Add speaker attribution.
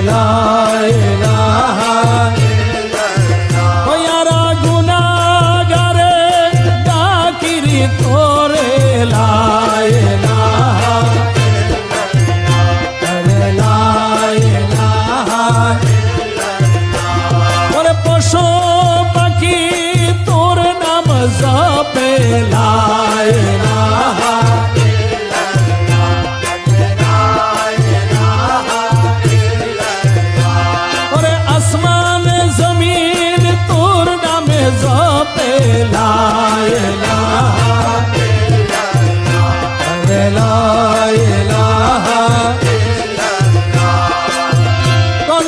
Speaker 1: লা ইলাহা ওয়ারা গুনাহগারে ডাকিরি তোরে লা ইলাহা লা ইলাহা ওরে পশু পাখি তোর নাম জপে লা ইলাহা জপে লা ইলাহা লা ইলাহা কোন